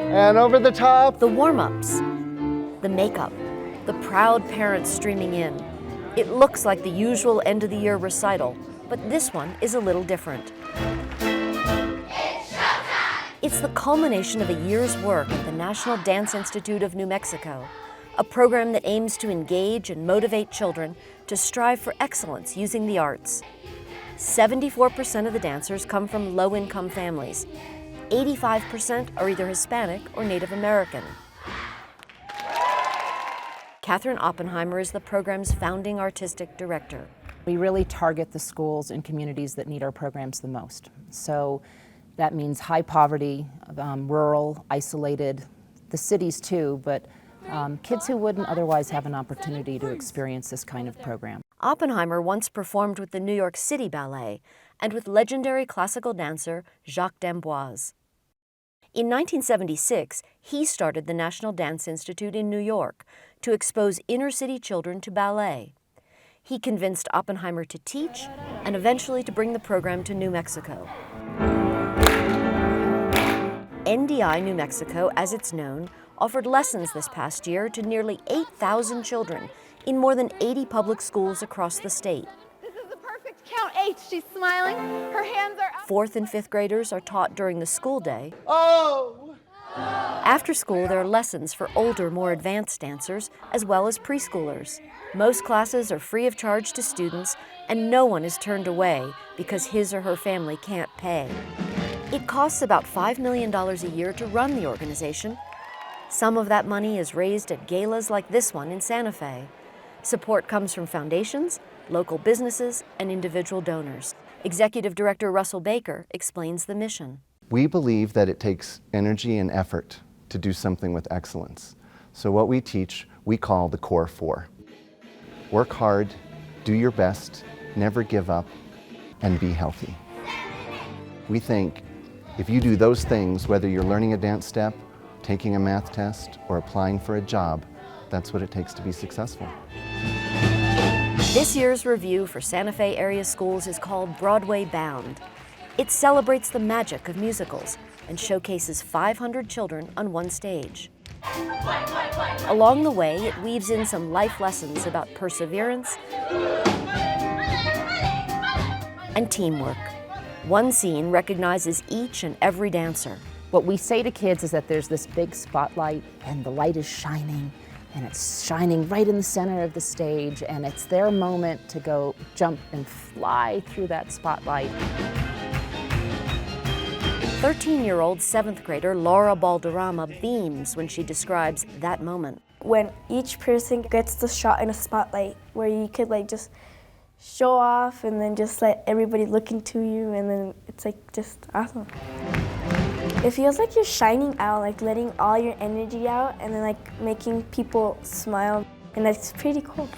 And over the top. The warm-ups, the makeup, the proud parents streaming in. It looks like the usual end-of-the-year recital, but this one is a little different. It's the culmination of a year's work at the National Dance Institute of New Mexico, a program that aims to engage and motivate children to strive for excellence using the arts. 74% of the dancers come from low-income families. 85% are either Hispanic or Native American. Catherine Oppenheimer is the program's founding artistic director. We really target the schools and communities that need our programs the most. So that means high poverty, rural, isolated, the cities too, but kids who wouldn't otherwise have an opportunity to experience this kind of program. Oppenheimer once performed with the New York City Ballet and with legendary classical dancer Jacques d'Amboise. In 1976, he started the National Dance Institute in New York to expose inner-city children to ballet. He convinced Oppenheimer to teach and eventually to bring the program to New Mexico. NDI New Mexico, as it's known, offered lessons this past year to nearly 8,000 children in more than 80 public schools across the state. This is the perfect count 8. She's smiling. Her hands are up. 4th and 5th graders are taught during the school day. Oh! After school, there are lessons for older, more advanced dancers, as well as preschoolers. Most classes are free of charge to students, and no one is turned away because his or her family can't pay. It costs about $5 million a year to run the organization. Some of that money is raised at galas like this one in Santa Fe. Support comes from foundations, local businesses, and individual donors. Executive Director Russell Baker explains the mission. We believe that it takes energy and effort to do something with excellence. So what we teach, we call the Core Four. Work hard, do your best, never give up, and be healthy. We think if you do those things, whether you're learning a dance step, taking a math test, or applying for a job, that's what it takes to be successful. This year's review for Santa Fe area schools is called Broadway Bound. It celebrates the magic of musicals and showcases 500 children on one stage. Along the way, it weaves in some life lessons about perseverance and teamwork. One scene recognizes each and every dancer. What we say to kids is that there's this big spotlight and the light is shining, and it's shining right in the center of the stage, and it's their moment to go jump and fly through that spotlight. 13-year-old 7th grader Laura Balderrama beams when she describes that moment. When each person gets the shot in a spotlight where you could just show off and then just let everybody look into you, and then it's just awesome. It feels like you're shining out, letting all your energy out and then making people smile, and that's pretty cool.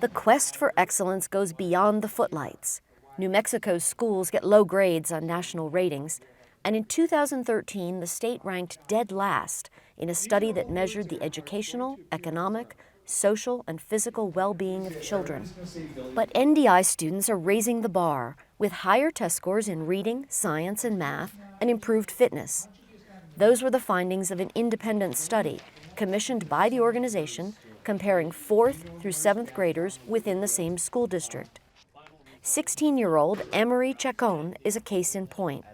The quest for excellence goes beyond the footlights. New Mexico's schools get low grades on national ratings, and in 2013, the state ranked dead last in a study that measured the educational, economic, social, and physical well-being of children. But NDI students are raising the bar with higher test scores in reading, science, and math, and improved fitness. Those were the findings of an independent study commissioned by the organization comparing 4th through 7th graders within the same school district. 16-year-old Emery Chacon is a case in point.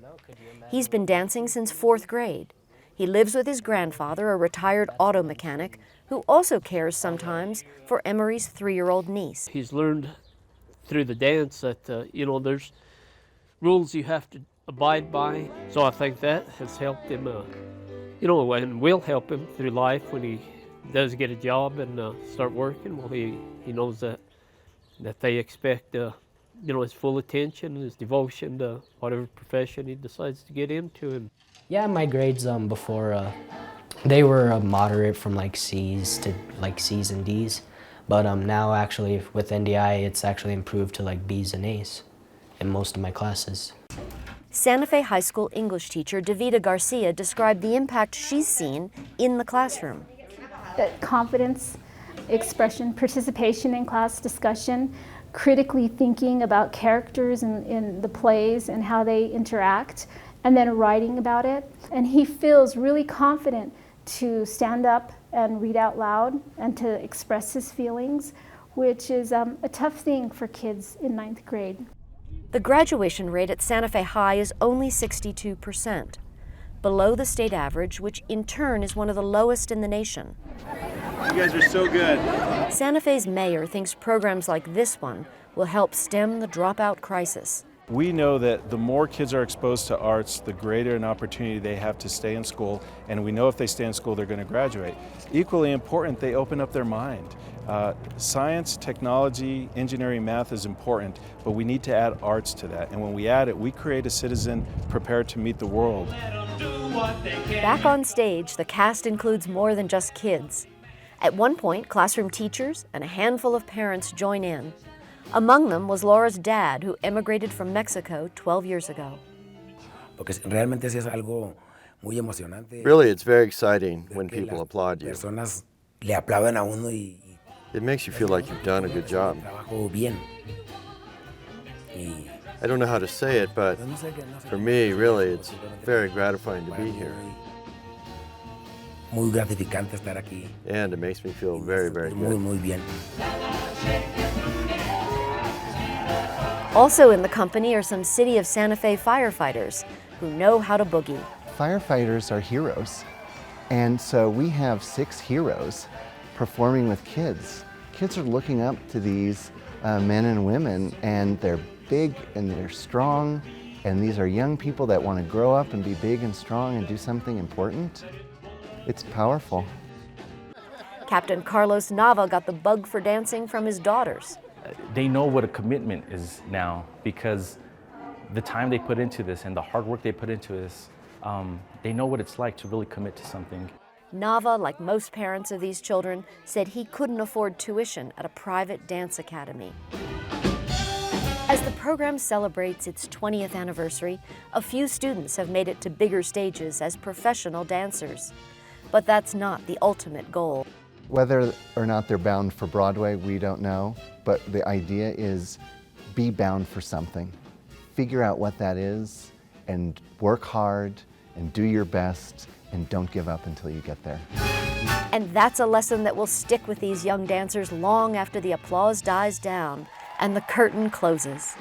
He's been dancing since 4th grade. He lives with his grandfather, a retired auto mechanic, who also cares sometimes for Emery's 3-year-old niece. He's learned through the dance that, there's rules you have to abide by. So I think that has helped him, and will help him through life when he does get a job and start working. Well, he knows that they expect his full attention, his devotion to whatever profession he decides to get into. And yeah, my grades before they were moderate from C's to C's and D's, but now actually with NDI it's actually improved to B's and A's in most of my classes. Santa Fe High School English teacher Davida Garcia described the impact she's seen in the classroom. Confidence, expression, participation in class discussion, critically thinking about characters in the plays and how they interact, and then writing about it. And he feels really confident to stand up and read out loud and to express his feelings, which is a tough thing for kids in 9th grade. The graduation rate at Santa Fe High is only 62%, below the state average, which in turn is one of the lowest in the nation. You guys are so good. Santa Fe's mayor thinks programs like this one will help stem the dropout crisis. We know that the more kids are exposed to arts, the greater an opportunity they have to stay in school, and we know if they stay in school, they're going to graduate. Equally important, they open up their mind. Science, technology, engineering, math is important, but we need to add arts to that. And when we add it, we create a citizen prepared to meet the world. Back on stage, the cast includes more than just kids. At one point, classroom teachers and a handful of parents join in. Among them was Laura's dad, who emigrated from Mexico 12 years ago. Really, it's very exciting when people applaud you. It makes you feel like you've done a good job. I don't know how to say it, but for me, really, it's very gratifying to be here. And it makes me feel very, very good. Also in the company are some City of Santa Fe firefighters who know how to boogie. Firefighters are heroes, and so we have 6 heroes performing with kids. Kids are looking up to these men and women, and they're big and they're strong, and these are young people that want to grow up and be big and strong and do something important. It's powerful. Captain Carlos Nava got the bug for dancing from his daughters. They know what a commitment is now, because the time they put into this and the hard work they put into this, they know what it's like to really commit to something. Nava, like most parents of these children, said he couldn't afford tuition at a private dance academy. As the program celebrates its 20th anniversary, a few students have made it to bigger stages as professional dancers. But that's not the ultimate goal. Whether or not they're bound for Broadway, we don't know, but the idea is be bound for something. Figure out what that is and work hard and do your best and don't give up until you get there. And that's a lesson that will stick with these young dancers long after the applause dies down and the curtain closes.